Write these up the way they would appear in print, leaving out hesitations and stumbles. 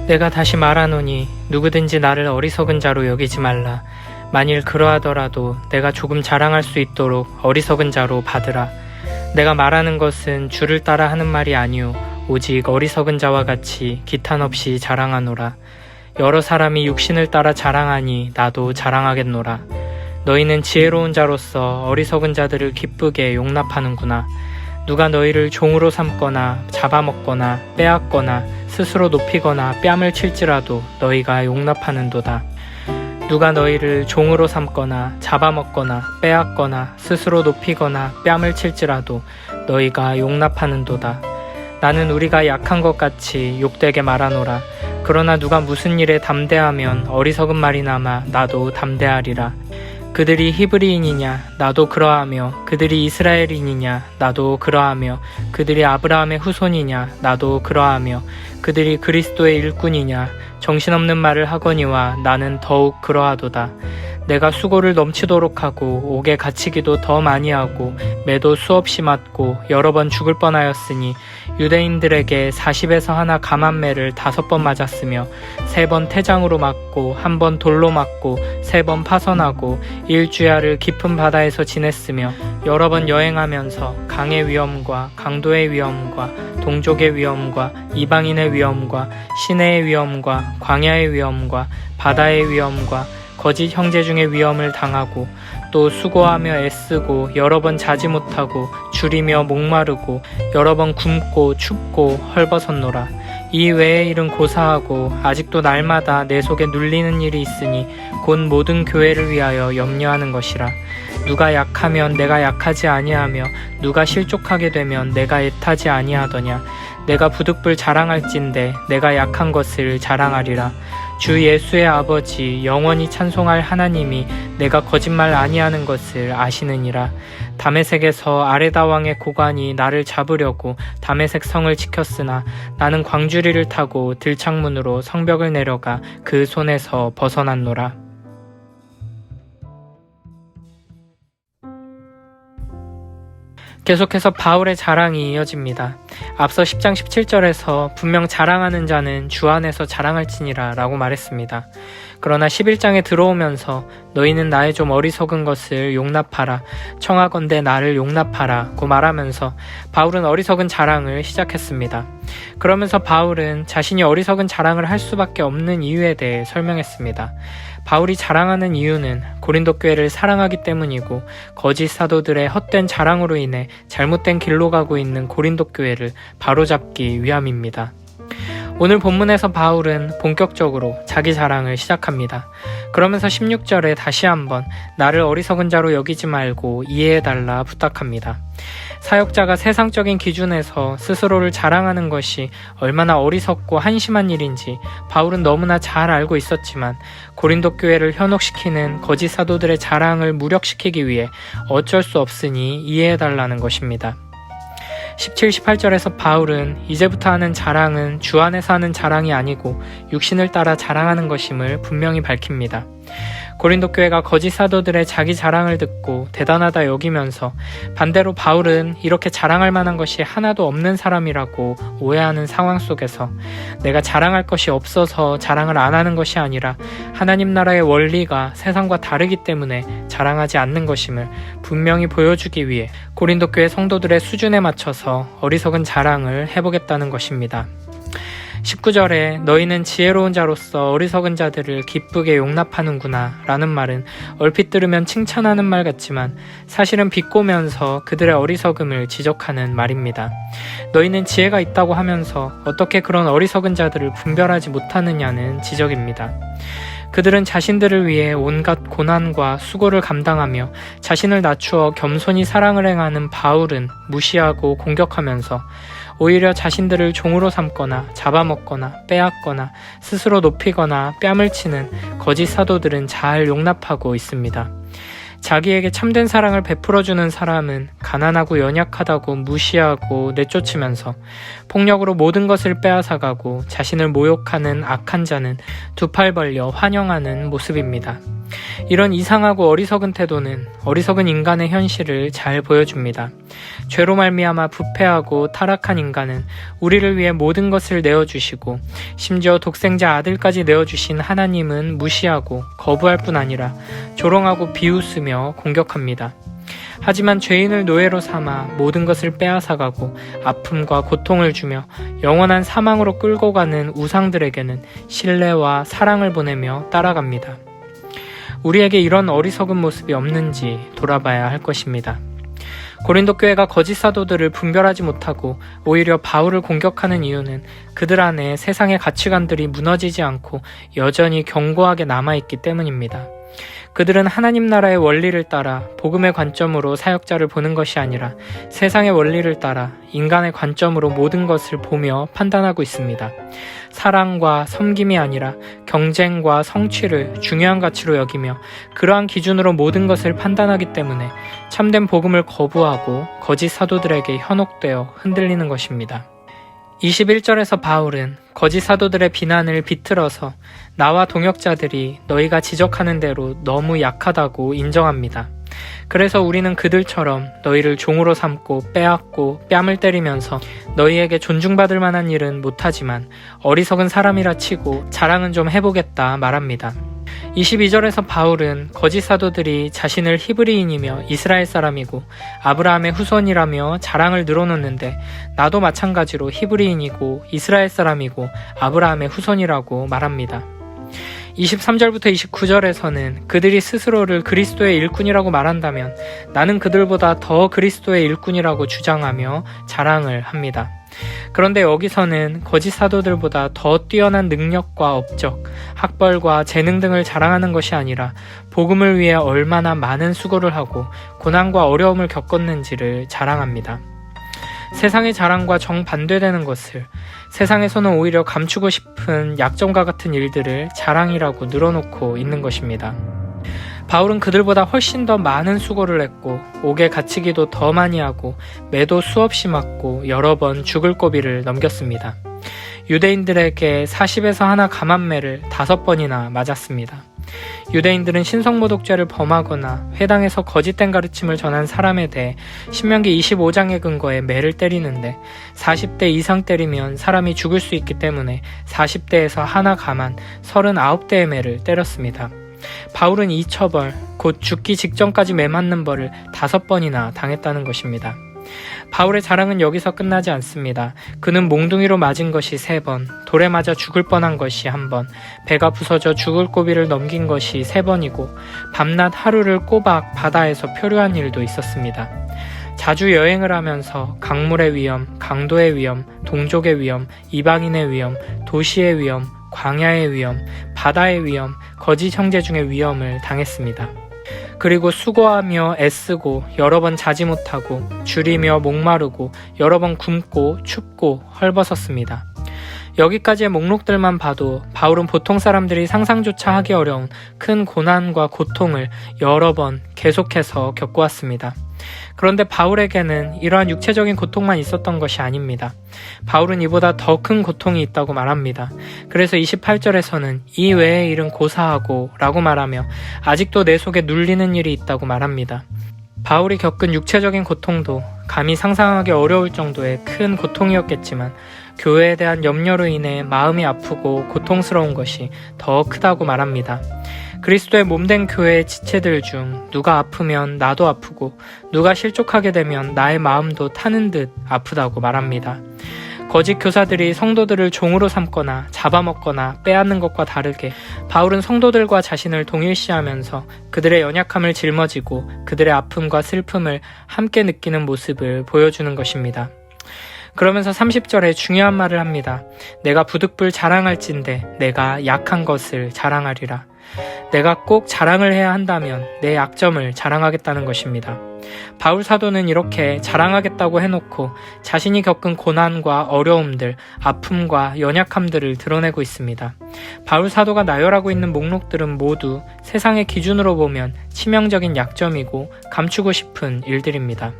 내가 다시 말하노니 누구든지 나를 어리석은 자로 여기지 말라. 만일 그러하더라도 내가 조금 자랑할 수 있도록 어리석은 자로 받으라. 내가 말하는 것은 주를 따라 하는 말이 아니오 오직 어리석은 자와 같이 기탄 없이 자랑하노라. 여러 사람이 육신을 따라 자랑하니 나도 자랑하겠노라. 너희는 지혜로운 자로서 어리석은 자들을 기쁘게 용납하는구나. 누가 너희를 종으로 삼거나 잡아먹거나 빼앗거나 스스로 높이거나 뺨을 칠지라도 너희가 용납하는도다. 누가 너희를 종으로 삼거나 잡아먹거나 빼앗거나 스스로 높이거나 뺨을 칠지라도 너희가 용납하는도다. 나는 우리가 약한 것 같이 욕되게 말하노라. 그러나 누가 무슨 일에 담대하면 어리석은 말이나마 나도 담대하리라. 그들이 히브리인이냐 나도 그러하며 그들이 이스라엘인이냐 나도 그러하며 그들이 아브라함의 후손이냐 나도 그러하며 그들이 그리스도의 일꾼이냐 정신없는 말을 하거니와 나는 더욱 그러하도다. 내가 수고를 넘치도록 하고 옥에 갇히기도 더 많이 하고 매도 수없이 맞고 여러 번 죽을 뻔하였으니 유대인들에게 40에서 하나 감한매를 5번 맞았으며 3번 태장으로 맞고 1번 돌로 맞고 3번 파선하고 일주야를 깊은 바다에서 지냈으며 여러 번 여행하면서 강의 위험과 강도의 위험과 동족의 위험과 이방인의 위험과 시내의 위험과 광야의 위험과 바다의 위험과 거짓 형제 중에 위험을 당하고 또 수고하며 애쓰고 여러 번 자지 못하고 줄이며 목마르고 여러 번 굶고 춥고 헐벗었노라. 이 외의 일은 고사하고 아직도 날마다 내 속에 눌리는 일이 있으니 곧 모든 교회를 위하여 염려하는 것이라. 누가 약하면 내가 약하지 아니하며 누가 실족하게 되면 내가 애타지 아니하더냐. 내가 부득불 자랑할진대 내가 약한 것을 자랑하리라. 주 예수의 아버지 영원히 찬송할 하나님이 내가 거짓말 아니하는 것을 아시느니라. 다메섹에서 아레다 왕의 고관이 나를 잡으려고 다메섹 성을 지켰으나 나는 광주리를 타고 들창문으로 성벽을 내려가 그 손에서 벗어났노라. 계속해서 바울의 자랑이 이어집니다. 앞서 10장 17절에서 분명 자랑하는 자는 주 안에서 자랑할지니라 라고 말했습니다. 그러나 11장에 들어오면서 너희는 나의 좀 어리석은 것을 용납하라. 청하건대 나를 용납하라 고 말하면서 바울은 어리석은 자랑을 시작했습니다. 그러면서 바울은 자신이 어리석은 자랑을 할 수밖에 없는 이유에 대해 설명했습니다. 바울이 자랑하는 이유는 고린도 교회를 사랑하기 때문이고 거짓 사도들의 헛된 자랑으로 인해 잘못된 길로 가고 있는 고린도 교회를 바로잡기 위함입니다. 오늘 본문에서 바울은 본격적으로 자기 자랑을 시작합니다. 그러면서 16절에 다시 한번 나를 어리석은 자로 여기지 말고 이해해달라 부탁합니다. 사역자가 세상적인 기준에서 스스로를 자랑하는 것이 얼마나 어리석고 한심한 일인지 바울은 너무나 잘 알고 있었지만 고린도 교회를 현혹시키는 거짓 사도들의 자랑을 무력시키기 위해 어쩔 수 없으니 이해해달라는 것입니다. 17, 18절에서 바울은 이제부터 하는 자랑은 주 안에서 하는 자랑이 아니고 육신을 따라 자랑하는 것임을 분명히 밝힙니다. 고린도 교회가 거짓 사도들의 자기 자랑을 듣고 대단하다 여기면서 반대로 바울은 이렇게 자랑할 만한 것이 하나도 없는 사람이라고 오해하는 상황 속에서 내가 자랑할 것이 없어서 자랑을 안 하는 것이 아니라 하나님 나라의 원리가 세상과 다르기 때문에 자랑하지 않는 것임을 분명히 보여주기 위해 고린도 교회 성도들의 수준에 맞춰서 어리석은 자랑을 해보겠다는 것입니다. 19절에 너희는 지혜로운 자로서 어리석은 자들을 기쁘게 용납하는구나 라는 말은 얼핏 들으면 칭찬하는 말 같지만 사실은 비꼬면서 그들의 어리석음을 지적하는 말입니다. 너희는 지혜가 있다고 하면서 어떻게 그런 어리석은 자들을 분별하지 못하느냐는 지적입니다. 그들은 자신들을 위해 온갖 고난과 수고를 감당하며 자신을 낮추어 겸손히 사랑을 행하는 바울은 무시하고 공격하면서 오히려 자신들을 종으로 삼거나 잡아먹거나 빼앗거나 스스로 높이거나 뺨을 치는 거짓 사도들은 잘 용납하고 있습니다. 자기에게 참된 사랑을 베풀어주는 사람은 가난하고 연약하다고 무시하고 내쫓으면서 폭력으로 모든 것을 빼앗아가고 자신을 모욕하는 악한 자는 두 팔 벌려 환영하는 모습입니다. 이런 이상하고 어리석은 태도는 어리석은 인간의 현실을 잘 보여줍니다. 죄로 말미암아 부패하고 타락한 인간은 우리를 위해 모든 것을 내어주시고 심지어 독생자 아들까지 내어주신 하나님은 무시하고 거부할 뿐 아니라 조롱하고 비웃으며 공격합니다. 하지만 죄인을 노예로 삼아 모든 것을 빼앗아가고 아픔과 고통을 주며 영원한 사망으로 끌고 가는 우상들에게는 신뢰와 사랑을 보내며 따라갑니다. 우리에게 이런 어리석은 모습이 없는지 돌아봐야 할 것입니다. 고린도 교회가 거짓 사도들을 분별하지 못하고 오히려 바울을 공격하는 이유는 그들 안에 세상의 가치관들이 무너지지 않고 여전히 견고하게 남아있기 때문입니다. 그들은 하나님 나라의 원리를 따라 복음의 관점으로 사역자를 보는 것이 아니라 세상의 원리를 따라 인간의 관점으로 모든 것을 보며 판단하고 있습니다. 사랑과 섬김이 아니라 경쟁과 성취를 중요한 가치로 여기며 그러한 기준으로 모든 것을 판단하기 때문에 참된 복음을 거부하고 거짓 사도들에게 현혹되어 흔들리는 것입니다. 21절에서 바울은 거짓 사도들의 비난을 비틀어서 나와 동역자들이 너희가 지적하는 대로 너무 약하다고 인정합니다. 그래서 우리는 그들처럼 너희를 종으로 삼고 빼앗고 뺨을 때리면서 너희에게 존중받을 만한 일은 못하지만 어리석은 사람이라 치고 자랑은 좀 해보겠다 말합니다. 22절에서 바울은 거짓 사도들이 자신을 히브리인이며 이스라엘 사람이고 아브라함의 후손이라며 자랑을 늘어놓는데 나도 마찬가지로 히브리인이고 이스라엘 사람이고 아브라함의 후손이라고 말합니다. 23절부터 29절에서는 그들이 스스로를 그리스도의 일꾼이라고 말한다면 나는 그들보다 더 그리스도의 일꾼이라고 주장하며 자랑을 합니다. 그런데 여기서는 거짓 사도들보다 더 뛰어난 능력과 업적, 학벌과 재능 등을 자랑하는 것이 아니라 복음을 위해 얼마나 많은 수고를 하고 고난과 어려움을 겪었는지를 자랑합니다. 세상의 자랑과 정반대되는 것을, 세상에서는 오히려 감추고 싶은 약점과 같은 일들을 자랑이라고 늘어놓고 있는 것입니다. 바울은 그들보다 훨씬 더 많은 수고를 했고 옥에 갇히기도 더 많이 하고 매도 수없이 맞고 여러 번 죽을 고비를 넘겼습니다. 유대인들에게 40에서 하나 감한매를 5번이나 맞았습니다. 유대인들은 신성모독죄를 범하거나 회당에서 거짓된 가르침을 전한 사람에 대해 신명기 25장의 근거에 매를 때리는데 40대 이상 때리면 사람이 죽을 수 있기 때문에 40대에서 하나 감한 39대의 매를 때렸습니다. 바울은 이 처벌, 곧 죽기 직전까지 매 맞는 벌을 5번이나 당했다는 것입니다. 바울의 자랑은 여기서 끝나지 않습니다. 그는 몽둥이로 맞은 것이 3번, 돌에 맞아 죽을 뻔한 것이 1번, 배가 부서져 죽을 고비를 넘긴 것이 3번이고 밤낮 하루를 꼬박 바다에서 표류한 일도 있었습니다. 자주 여행을 하면서 강물의 위험, 강도의 위험, 동족의 위험, 이방인의 위험, 도시의 위험, 광야의 위험, 바다의 위험, 거짓 형제 중의 위험을 당했습니다. 그리고 수고하며 애쓰고 여러 번 자지 못하고 줄이며 목마르고 여러 번 굶고 춥고 헐벗었습니다. 여기까지의 목록들만 봐도 바울은 보통 사람들이 상상조차 하기 어려운 큰 고난과 고통을 여러 번 계속해서 겪어왔습니다. 그런데 바울에게는 이러한 육체적인 고통만 있었던 것이 아닙니다. 바울은 이보다 더 큰 고통이 있다고 말합니다. 그래서 28절에서는 이 외의 일은 고사하고 라고 말하며 아직도 내 속에 눌리는 일이 있다고 말합니다. 바울이 겪은 육체적인 고통도 감히 상상하기 어려울 정도의 큰 고통이었겠지만 교회에 대한 염려로 인해 마음이 아프고 고통스러운 것이 더 크다고 말합니다. 그리스도의 몸된 교회의 지체들 중 누가 아프면 나도 아프고 누가 실족하게 되면 나의 마음도 타는 듯 아프다고 말합니다. 거짓 교사들이 성도들을 종으로 삼거나 잡아먹거나 빼앗는 것과 다르게 바울은 성도들과 자신을 동일시하면서 그들의 연약함을 짊어지고 그들의 아픔과 슬픔을 함께 느끼는 모습을 보여주는 것입니다. 그러면서 30절에 중요한 말을 합니다. 내가 부득불 자랑할진대 내가 약한 것을 자랑하리라. 내가 꼭 자랑을 해야 한다면 내 약점을 자랑하겠다는 것입니다. 바울 사도는 이렇게 자랑하겠다고 해놓고 자신이 겪은 고난과 어려움들, 아픔과 연약함들을 드러내고 있습니다. 바울 사도가 나열하고 있는 목록들은 모두 세상의 기준으로 보면 치명적인 약점이고 감추고 싶은 일들입니다.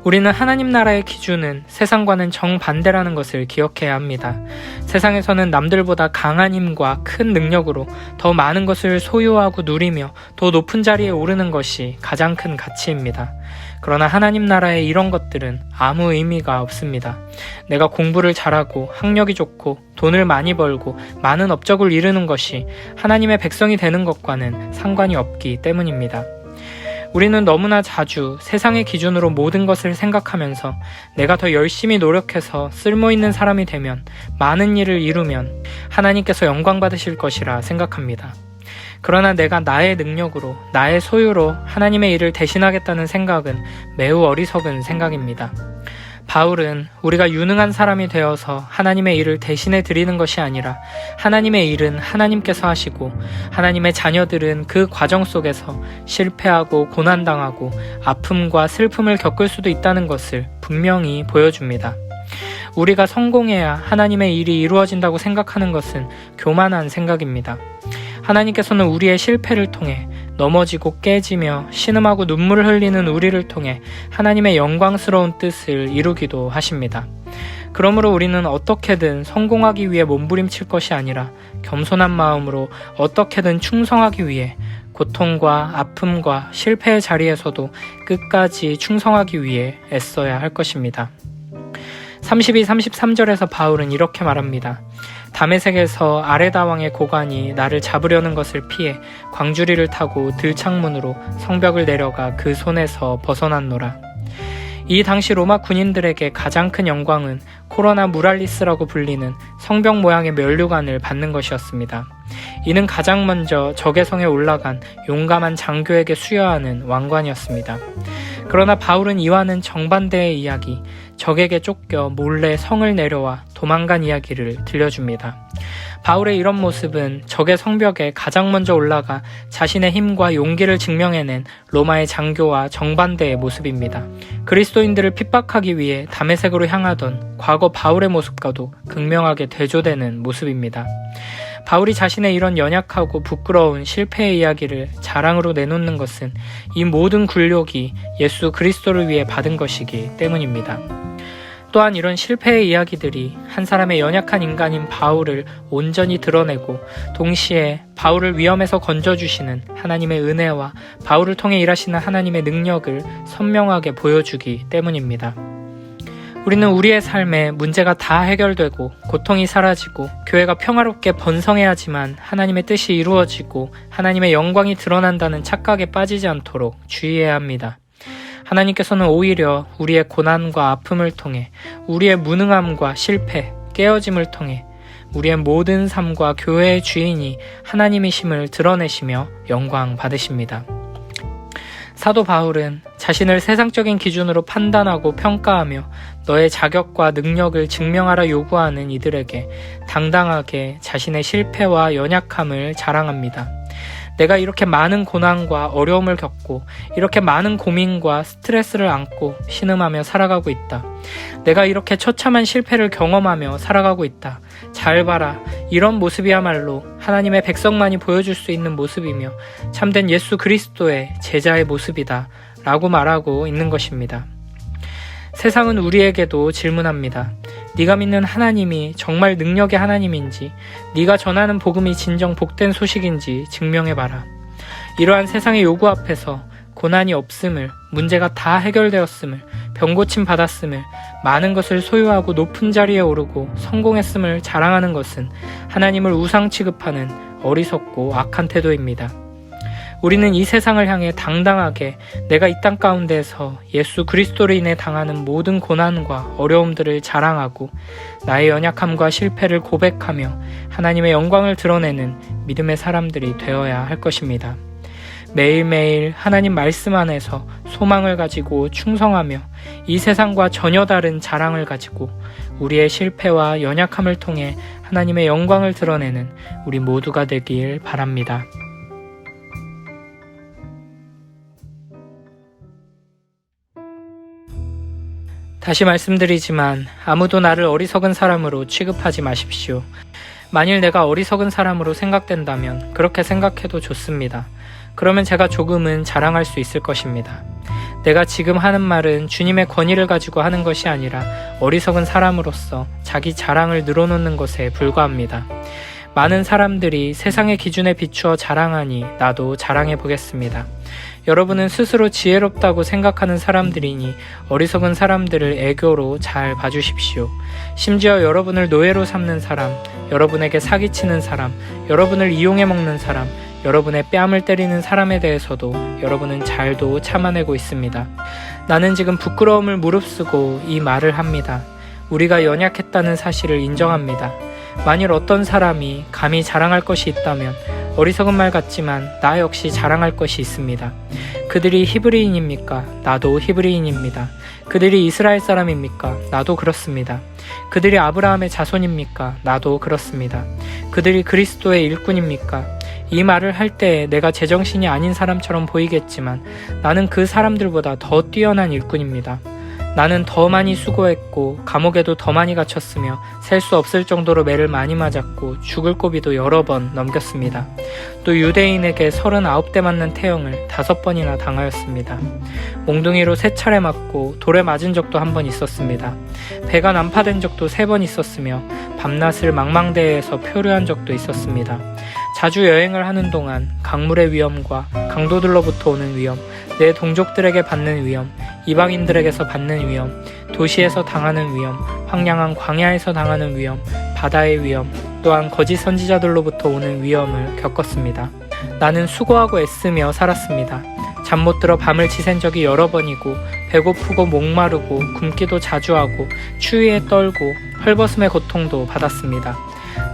우리는 하나님 나라의 기준은 세상과는 정반대라는 것을 기억해야 합니다. 세상에서는 남들보다 강한 힘과 큰 능력으로 더 많은 것을 소유하고 누리며 더 높은 자리에 오르는 것이 가장 큰 가치입니다. 그러나 하나님 나라의 이런 것들은 아무 의미가 없습니다. 내가 공부를 잘하고 학력이 좋고 돈을 많이 벌고 많은 업적을 이루는 것이 하나님의 백성이 되는 것과는 상관이 없기 때문입니다. 우리는 너무나 자주 세상의 기준으로 모든 것을 생각하면서 내가 더 열심히 노력해서 쓸모있는 사람이 되면, 많은 일을 이루면 하나님께서 영광 받으실 것이라 생각합니다. 그러나 내가 나의 능력으로, 나의 소유로 하나님의 일을 대신하겠다는 생각은 매우 어리석은 생각입니다. 바울은 우리가 유능한 사람이 되어서 하나님의 일을 대신해 드리는 것이 아니라 하나님의 일은 하나님께서 하시고 하나님의 자녀들은 그 과정 속에서 실패하고 고난당하고 아픔과 슬픔을 겪을 수도 있다는 것을 분명히 보여줍니다. 우리가 성공해야 하나님의 일이 이루어진다고 생각하는 것은 교만한 생각입니다. 하나님께서는 우리의 실패를 통해 넘어지고 깨지며 신음하고 눈물을 흘리는 우리를 통해 하나님의 영광스러운 뜻을 이루기도 하십니다. 그러므로 우리는 어떻게든 성공하기 위해 몸부림칠 것이 아니라 겸손한 마음으로 어떻게든 충성하기 위해 고통과 아픔과 실패의 자리에서도 끝까지 충성하기 위해 애써야 할 것입니다. 32, 33절에서 바울은 이렇게 말합니다. 다메섹에서 아레다 왕의 고관이 나를 잡으려는 것을 피해 광주리를 타고 들창문으로 성벽을 내려가 그 손에서 벗어났노라. 이 당시 로마 군인들에게 가장 큰 영광은 코로나 무랄리스라고 불리는 성벽 모양의 면류관을 받는 것이었습니다. 이는 가장 먼저 적의 성에 올라간 용감한 장교에게 수여하는 왕관이었습니다. 그러나 바울은 이와는 정반대의 이야기, 적에게 쫓겨 몰래 성을 내려와 도망간 이야기를 들려줍니다. 바울의 이런 모습은 적의 성벽에 가장 먼저 올라가 자신의 힘과 용기를 증명해낸 로마의 장교와 정반대의 모습입니다. 그리스도인들을 핍박하기 위해 다메섹으로 향하던 과거 바울의 모습과도 극명하게 대조되는 모습입니다. 바울이 자신의 이런 연약하고 부끄러운 실패의 이야기를 자랑으로 내놓는 것은 이 모든 굴욕이 예수 그리스도를 위해 받은 것이기 때문입니다. 또한 이런 실패의 이야기들이 한 사람의 연약한 인간인 바울을 온전히 드러내고 동시에 바울을 위험에서 건져주시는 하나님의 은혜와 바울을 통해 일하시는 하나님의 능력을 선명하게 보여주기 때문입니다. 우리는 우리의 삶에 문제가 다 해결되고 고통이 사라지고 교회가 평화롭게 번성해야지만 하나님의 뜻이 이루어지고 하나님의 영광이 드러난다는 착각에 빠지지 않도록 주의해야 합니다. 하나님께서는 오히려 우리의 고난과 아픔을 통해 우리의 무능함과 실패, 깨어짐을 통해 우리의 모든 삶과 교회의 주인이 하나님이심을 드러내시며 영광 받으십니다. 사도 바울은 자신을 세상적인 기준으로 판단하고 평가하며 너의 자격과 능력을 증명하라 요구하는 이들에게 당당하게 자신의 실패와 연약함을 자랑합니다. 내가 이렇게 많은 고난과 어려움을 겪고 이렇게 많은 고민과 스트레스를 안고 신음하며 살아가고 있다. 내가 이렇게 처참한 실패를 경험하며 살아가고 있다. 잘 봐라. 이런 모습이야말로 하나님의 백성만이 보여줄 수 있는 모습이며 참된 예수 그리스도의 제자의 모습이다. 라고 말하고 있는 것입니다. 세상은 우리에게도 질문합니다. 네가 믿는 하나님이 정말 능력의 하나님인지, 네가 전하는 복음이 진정 복된 소식인지 증명해봐라. 이러한 세상의 요구 앞에서 고난이 없음을, 문제가 다 해결되었음을, 병고침 받았음을, 많은 것을 소유하고 높은 자리에 오르고 성공했음을 자랑하는 것은 하나님을 우상 취급하는 어리석고 악한 태도입니다. 우리는 이 세상을 향해 당당하게 내가 이 땅 가운데에서 예수 그리스도로 인해 당하는 모든 고난과 어려움들을 자랑하고 나의 연약함과 실패를 고백하며 하나님의 영광을 드러내는 믿음의 사람들이 되어야 할 것입니다. 매일매일 하나님 말씀 안에서 소망을 가지고 충성하며 이 세상과 전혀 다른 자랑을 가지고 우리의 실패와 연약함을 통해 하나님의 영광을 드러내는 우리 모두가 되길 바랍니다. 다시 말씀드리지만 아무도 나를 어리석은 사람으로 취급하지 마십시오. 만일 내가 어리석은 사람으로 생각된다면 그렇게 생각해도 좋습니다. 그러면 제가 조금은 자랑할 수 있을 것입니다. 내가 지금 하는 말은 주님의 권위를 가지고 하는 것이 아니라 어리석은 사람으로서 자기 자랑을 늘어놓는 것에 불과합니다. 많은 사람들이 세상의 기준에 비추어 자랑하니 나도 자랑해 보겠습니다. 여러분은 스스로 지혜롭다고 생각하는 사람들이니 어리석은 사람들을 애교로 잘 봐주십시오. 심지어 여러분을 노예로 삼는 사람, 여러분에게 사기치는 사람, 여러분을 이용해 먹는 사람, 여러분의 뺨을 때리는 사람에 대해서도 여러분은 잘도 참아내고 있습니다. 나는 지금 부끄러움을 무릅쓰고 이 말을 합니다. 우리가 연약했다는 사실을 인정합니다. 만일 어떤 사람이 감히 자랑할 것이 있다면 어리석은 말 같지만 나 역시 자랑할 것이 있습니다. 그들이 히브리인입니까? 나도 히브리인입니다. 그들이 이스라엘 사람입니까? 나도 그렇습니다. 그들이 아브라함의 자손입니까? 나도 그렇습니다. 그들이 그리스도의 일꾼입니까? 이 말을 할 때 내가 제정신이 아닌 사람처럼 보이겠지만 나는 그 사람들보다 더 뛰어난 일꾼입니다. 나는 더 많이 수고했고 감옥에도 더 많이 갇혔으며 셀 수 없을 정도로 매를 많이 맞았고 죽을 고비도 여러 번 넘겼습니다. 또 유대인에게 39대 맞는 태형을 5번이나 당하였습니다. 몽둥이로 3차례 맞고 돌에 맞은 적도 한 번 있었습니다. 배가 난파된 적도 3번 있었으며 밤낮을 망망대해에서 표류한 적도 있었습니다. 자주 여행을 하는 동안 강물의 위험과 강도들로부터 오는 위험, 내 동족들에게 받는 위험, 이방인들에게서 받는 위험, 도시에서 당하는 위험, 황량한 광야에서 당하는 위험, 바다의 위험, 또한 거짓 선지자들로부터 오는 위험을 겪었습니다. 나는 수고하고 애쓰며 살았습니다. 잠 못 들어 밤을 지샌 적이 여러 번이고 배고프고 목마르고 굶기도 자주 하고 추위에 떨고 헐벗음의 고통도 받았습니다.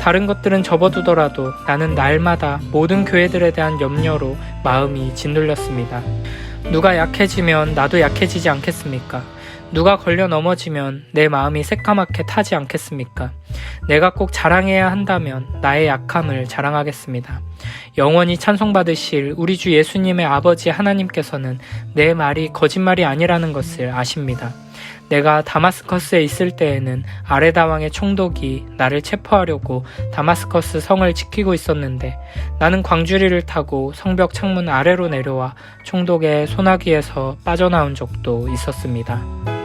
다른 것들은 접어두더라도 나는 날마다 모든 교회들에 대한 염려로 마음이 짓눌렸습니다. 누가 약해지면 나도 약해지지 않겠습니까? 누가 걸려 넘어지면 내 마음이 새까맣게 타지 않겠습니까? 내가 꼭 자랑해야 한다면 나의 약함을 자랑하겠습니다. 영원히 찬송받으실 우리 주 예수님의 아버지 하나님께서는 내 말이 거짓말이 아니라는 것을 아십니다. 내가 다마스커스에 있을 때에는 아레다 왕의 총독이 나를 체포하려고 다마스커스 성을 지키고 있었는데 나는 광주리를 타고 성벽 창문 아래로 내려와 총독의 소나기에서 빠져나온 적도 있었습니다.